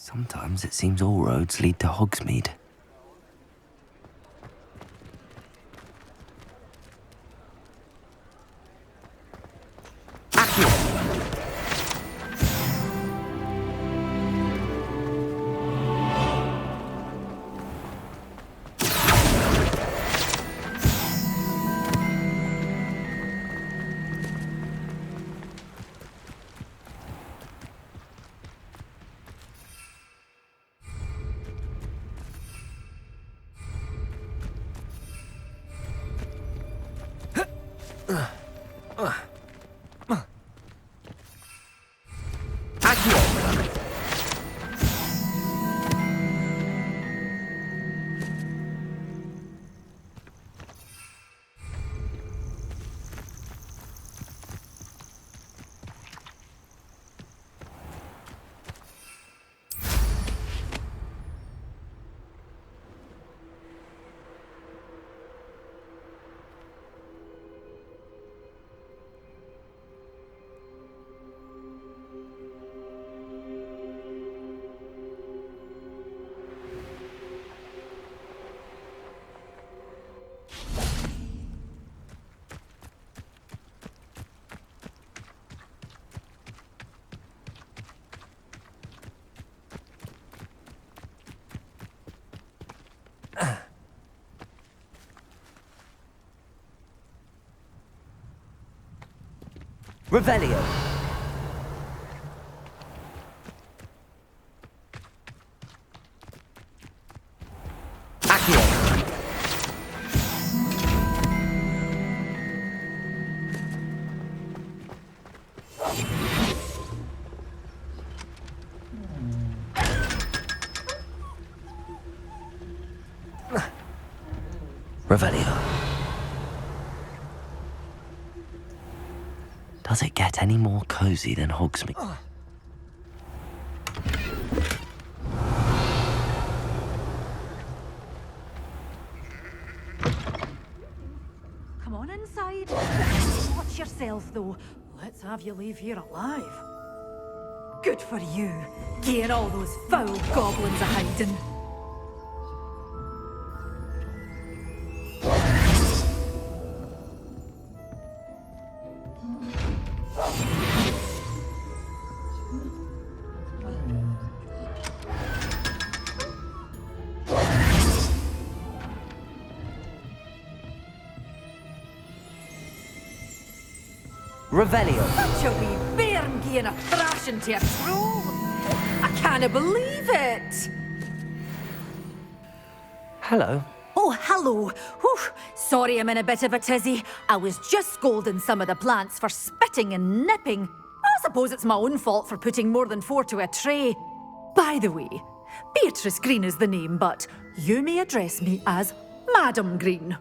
Sometimes it seems all roads lead to Hogsmeade. Revelio. Accio. Revelio. Does it get any more cozy than Hogsmeade? Come on inside. Watch yourself, though. Let's have you leave here alive. Good for you. Getting all those foul goblins a-hiding. Revelio. Such a wee bairn gieing a thrashing to a troll. I can't believe it. Hello. Oh, hello. Whew. Sorry I'm in a bit of a tizzy. I was just scolding some of the plants for spitting and nipping. I suppose it's my own fault for putting more than 4 to a tray. By the way, Beatrice Green is the name, but you may address me as Madam Green.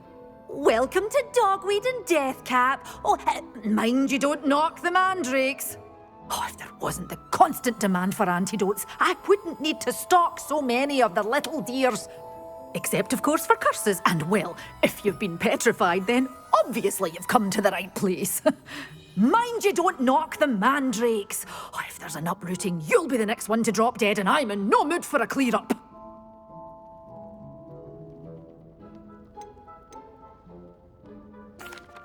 Welcome to Dogweed and Deathcap. Oh, mind you don't knock the mandrakes. Oh, if there wasn't the constant demand for antidotes, I wouldn't need to stock so many of the little dears. Except, of course, for curses. And, well, if you've been petrified, then obviously you've come to the right place. Mind you don't knock the mandrakes. Oh, if there's an uprooting, you'll be the next one to drop dead, and I'm in no mood for a clear-up.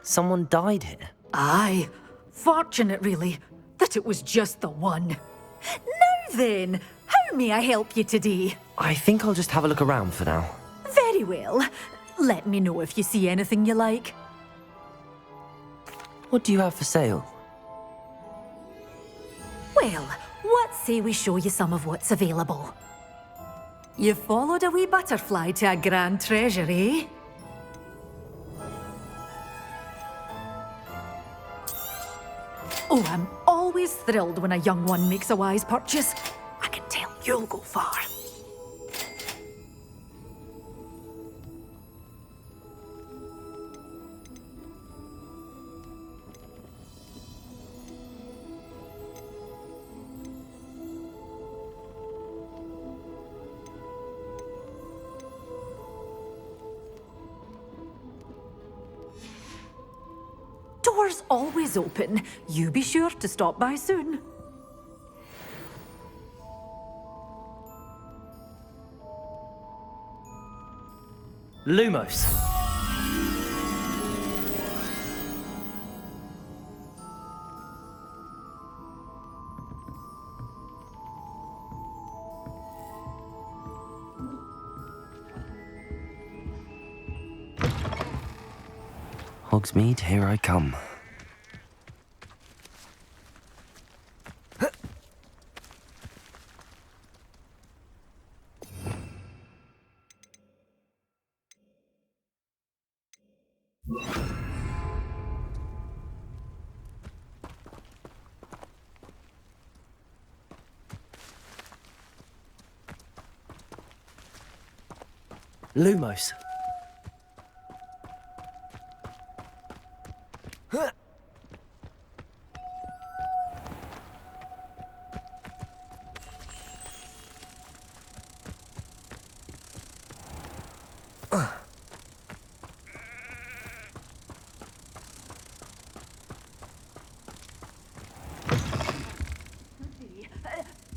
Someone died here. Aye. Fortunate, really, that it was just the one. Now then, how may I help you today? I think I'll just have a look around for now. Very well. Let me know if you see anything you like. What do you have for sale? Well, what say we show you some of what's available? You followed a wee butterfly to a grand treasure, eh? Oh, I'm always thrilled when a young one makes a wise purchase. I can tell you'll go far. Doors always open. You be sure to stop by soon. Lumos. Hogsmeade, here I come. Lumos.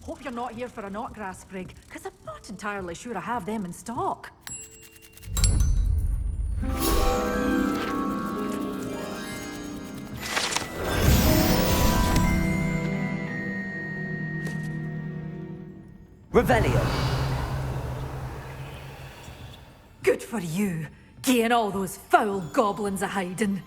Hope you're not here for a knotgrass sprig, because I'm not entirely sure I have them in stock. Revelio. Good for you, getting all those foul goblins a hiding.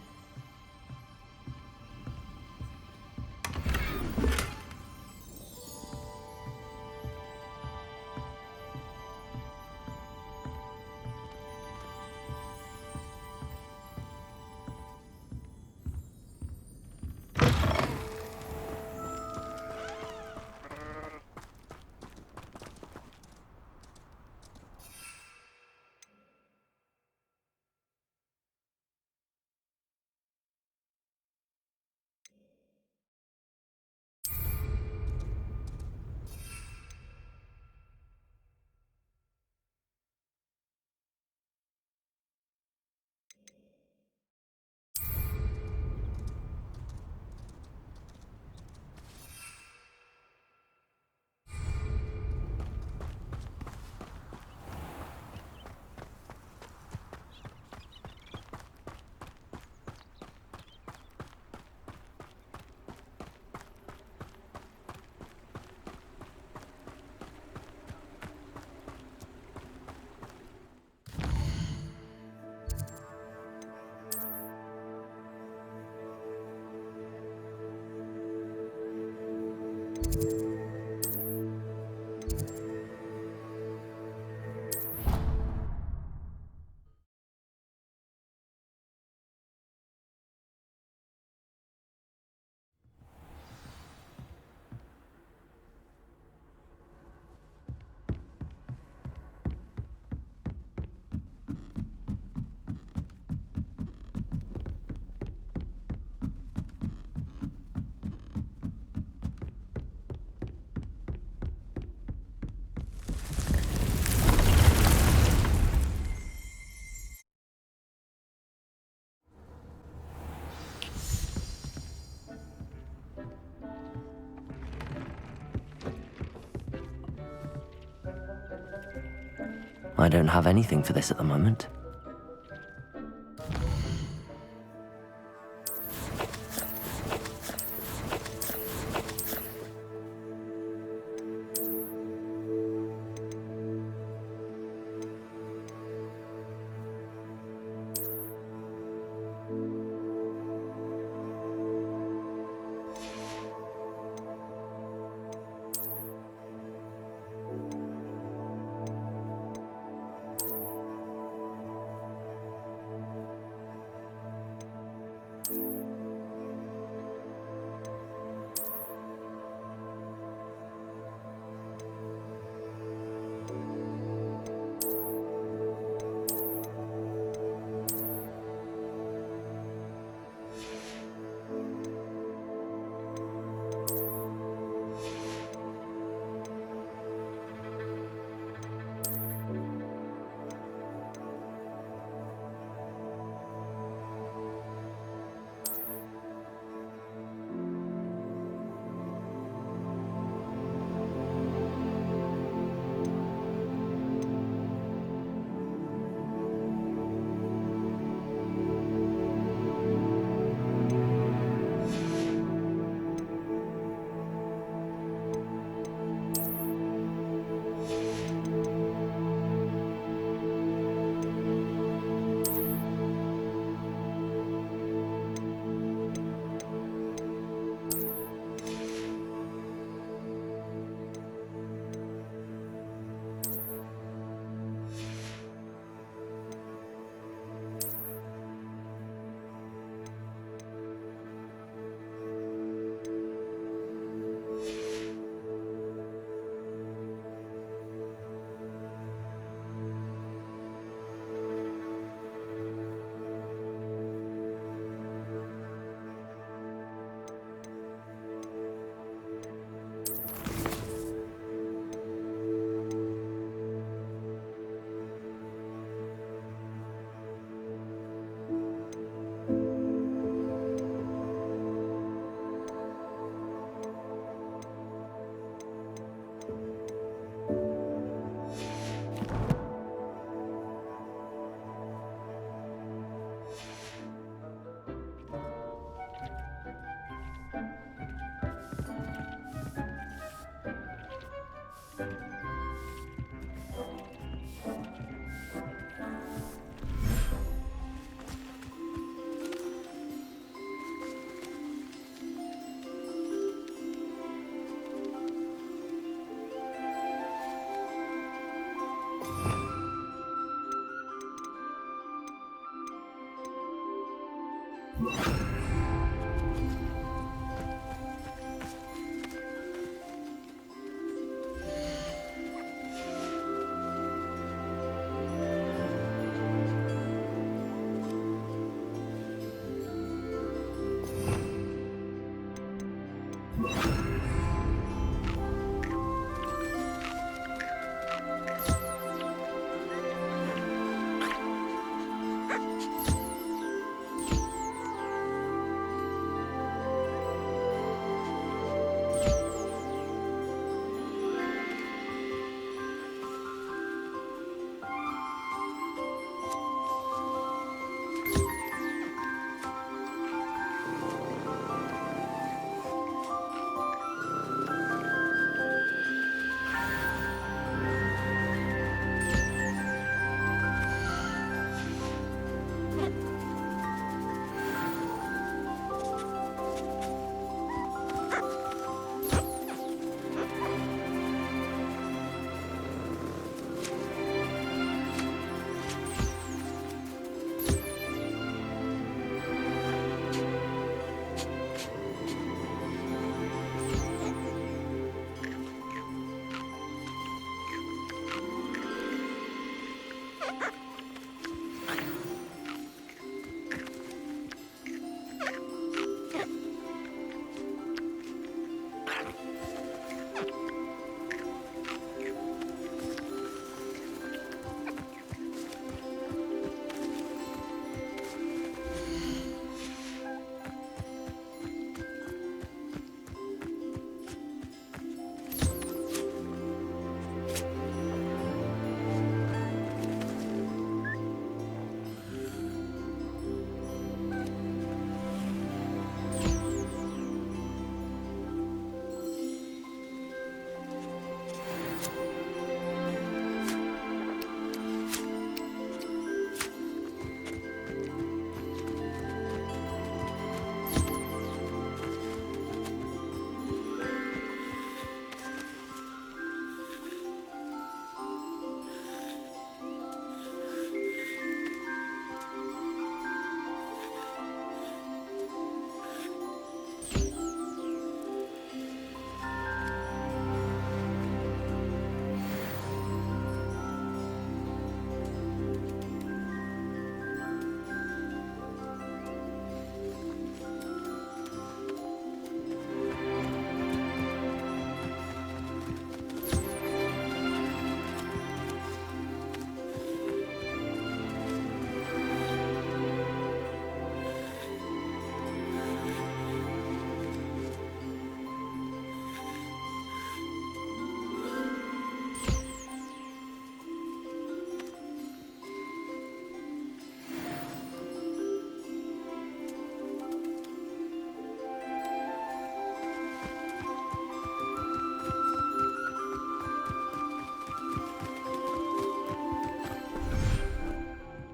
I don't have anything for this at the moment.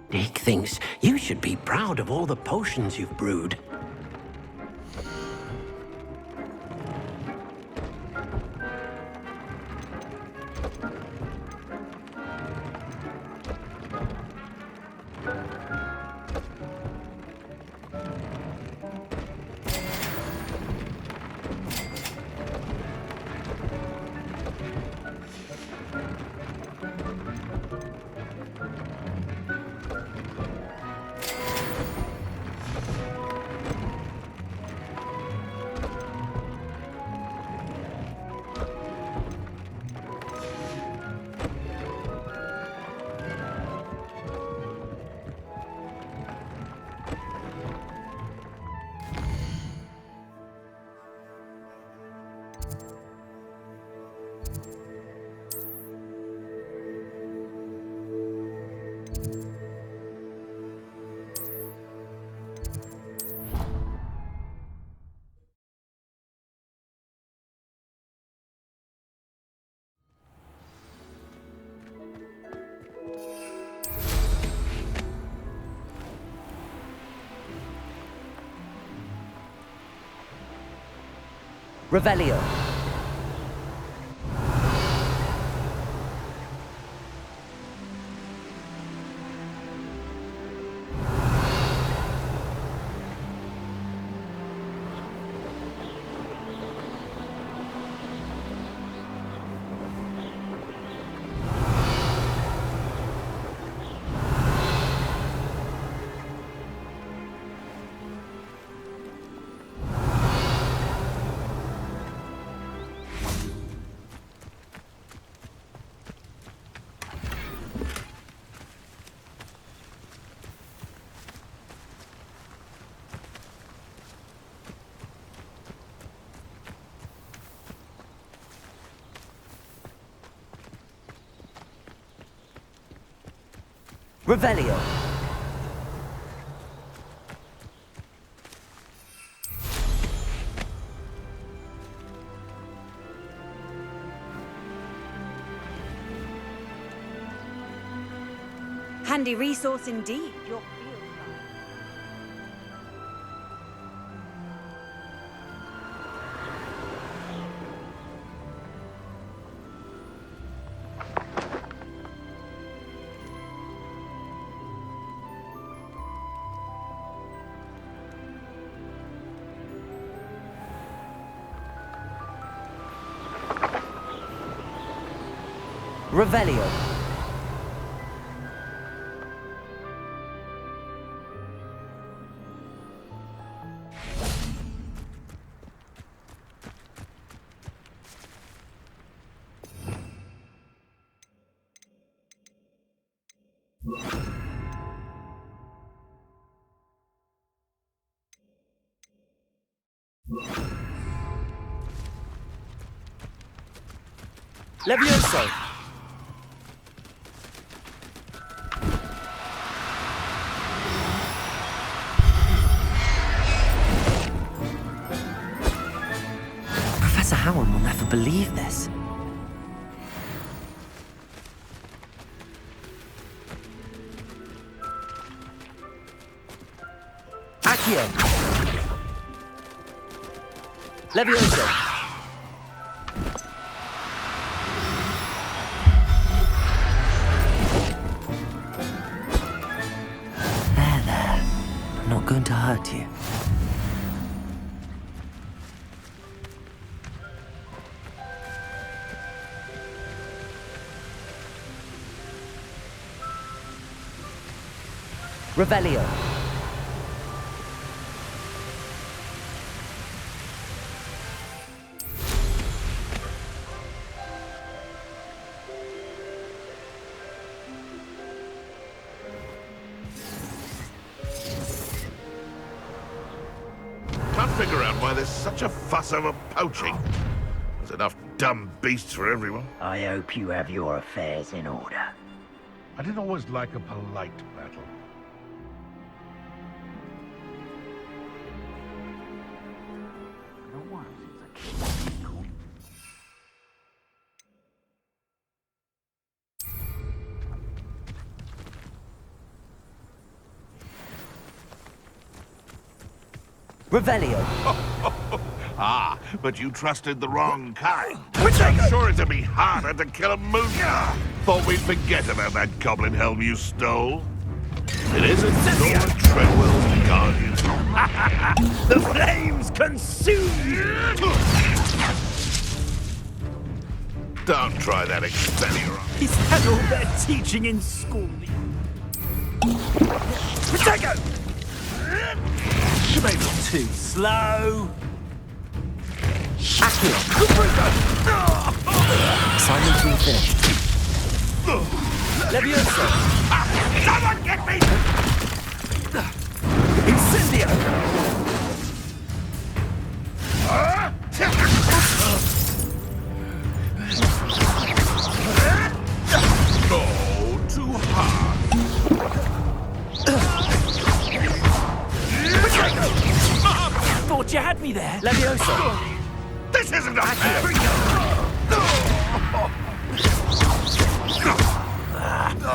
Dick thinks you should be proud of all the potions you've brewed. Revelio. Revelio. Handy resource indeed, your field Revelio. Levioso. Professor Howard will never believe this. Accio. Levioso. There. I'm not going to hurt you. Revelio. Can't figure out why there's such a fuss over poaching. There's enough dumb beasts for everyone. I hope you have your affairs in order. I didn't always like a polite battle. Revelio. Ah, but you trusted the wrong kind. I'm sure it'd be harder to kill a moon. Thought we'd forget about that goblin helm you stole. It isn't Nora Treadwell's guardian. The flames consume you! Don't try that Expelliarmus. Is that all their teaching in school? Protego! Maybe too slow. Accio. Assignment being finished. Levioso. Someone get me! Incendio! Oh, too hard. Thought you had me there. Levioso. This isn't a fair.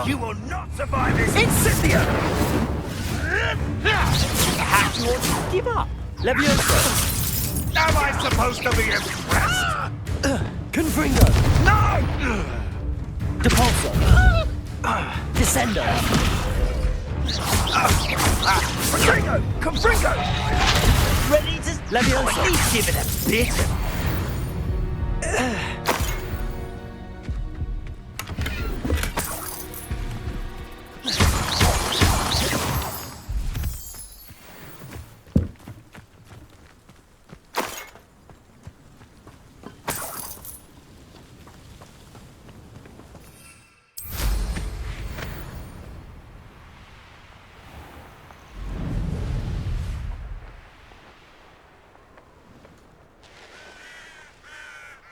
You will not survive this. Incendio! Perhaps you ought to give up. Levioso. Am I supposed to be impressed? Confringo! No! Depulso! Descendo! Confringo! Confringo! Ready to... Leviosa! At least give it a bit.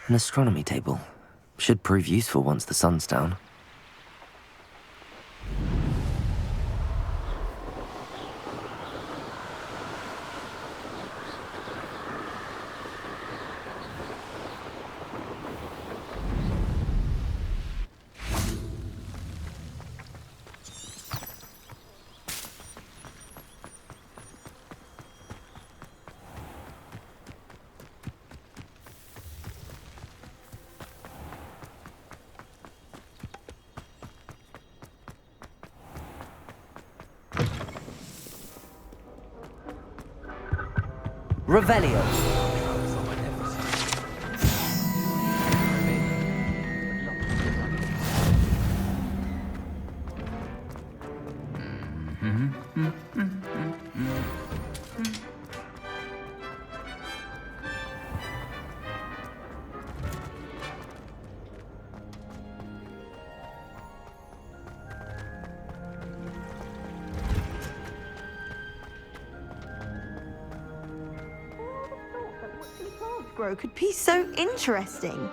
An astronomy table. Should prove useful once the sun's down. Revelio. Grow could be so interesting.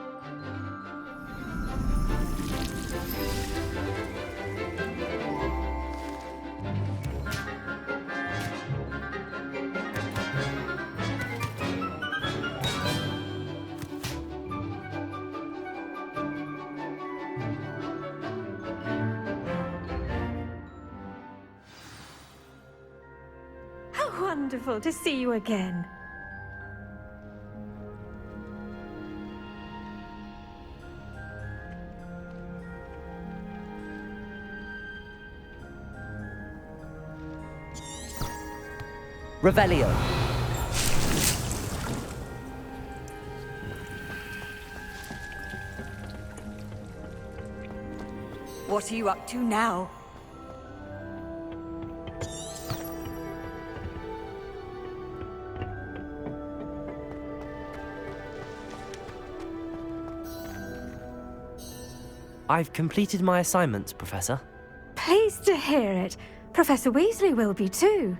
How wonderful to see you again. Revelio. What are you up to now? I've completed my assignments, Professor. Pleased to hear it. Professor Weasley will be too.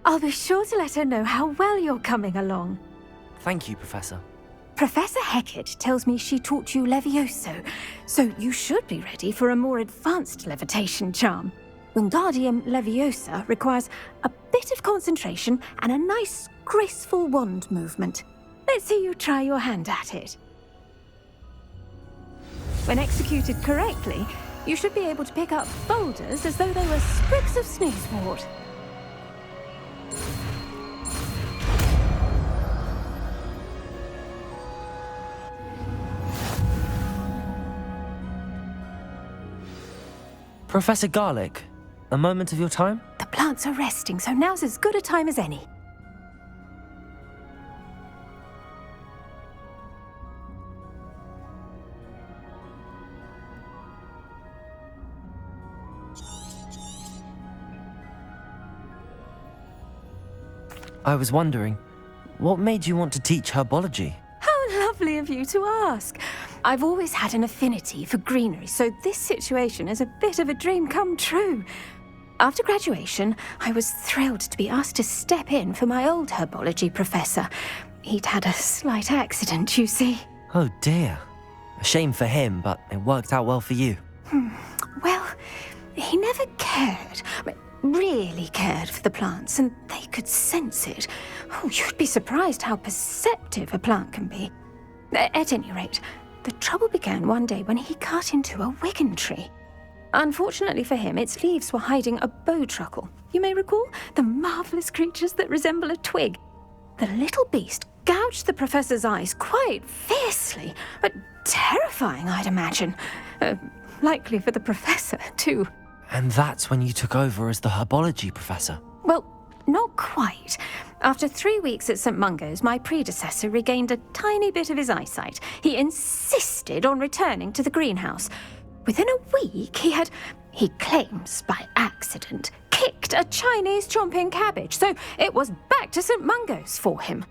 I'll be sure to let her know how well you're coming along. Thank you, Professor. Professor Hecat tells me she taught you Levioso, so you should be ready for a more advanced levitation charm. Wingardium Leviosa requires a bit of concentration and a nice, graceful wand movement. Let's see you try your hand at it. When executed correctly, you should be able to pick up boulders as though they were sprigs of snoozewort. Professor Garlick, a moment of your time? The plants are resting, so now's as good a time as any. I was wondering, what made you want to teach herbology? How lovely of you to ask. I've always had an affinity for greenery, so this situation is a bit of a dream come true. After graduation, I was thrilled to be asked to step in for my old herbology professor. He'd had a slight accident, you see. Oh dear. A shame for him, but it worked out well for you. Well, he never cared, really cared for the plants, and they could sense it. Oh, you'd be surprised how perceptive a plant can be. At any rate, the trouble began one day when he cut into a Wigan tree. Unfortunately for him, its leaves were hiding a bowtruckle. You may recall the marvellous creatures that resemble a twig. The little beast gouged the professor's eyes quite fiercely, but terrifying, I'd imagine. Likely for the professor, too. And that's when you took over as the herbology professor. Well, not quite. After 3 weeks at St. Mungo's, my predecessor regained a tiny bit of his eyesight. He insisted on returning to the greenhouse. Within a week, he claims by accident, kicked a Chinese chomping cabbage, so it was back to St. Mungo's for him.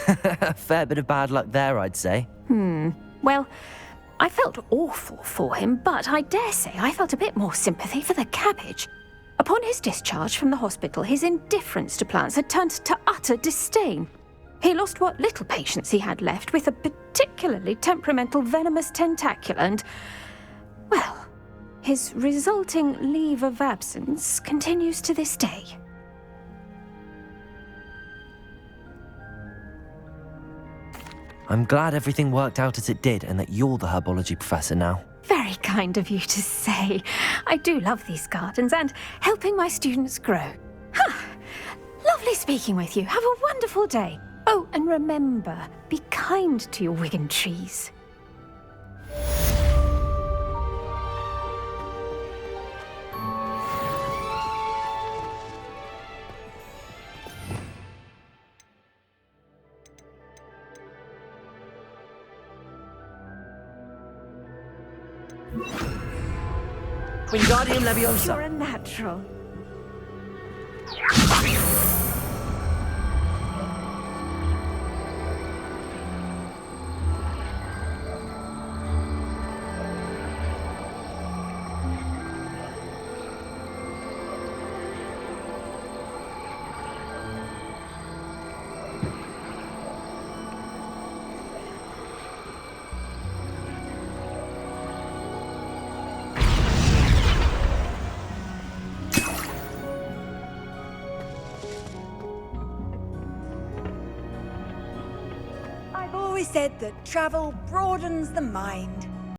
A fair bit of bad luck there, I'd say. Well, I felt awful for him, but I dare say I felt a bit more sympathy for the cabbage. Upon his discharge from the hospital, his indifference to plants had turned to utter disdain. He lost what little patience he had left with a particularly temperamental venomous tentacula and, well, his resulting leave of absence continues to this day. I'm glad everything worked out as it did and that you're the herbology professor now. Very kind of you to say. I do love these gardens and helping my students grow. Lovely speaking with you. Have a wonderful day. Oh, and remember, be kind to your Wigan trees. Wingardium Leviosa! You're a natural. I've always said that travel broadens the mind.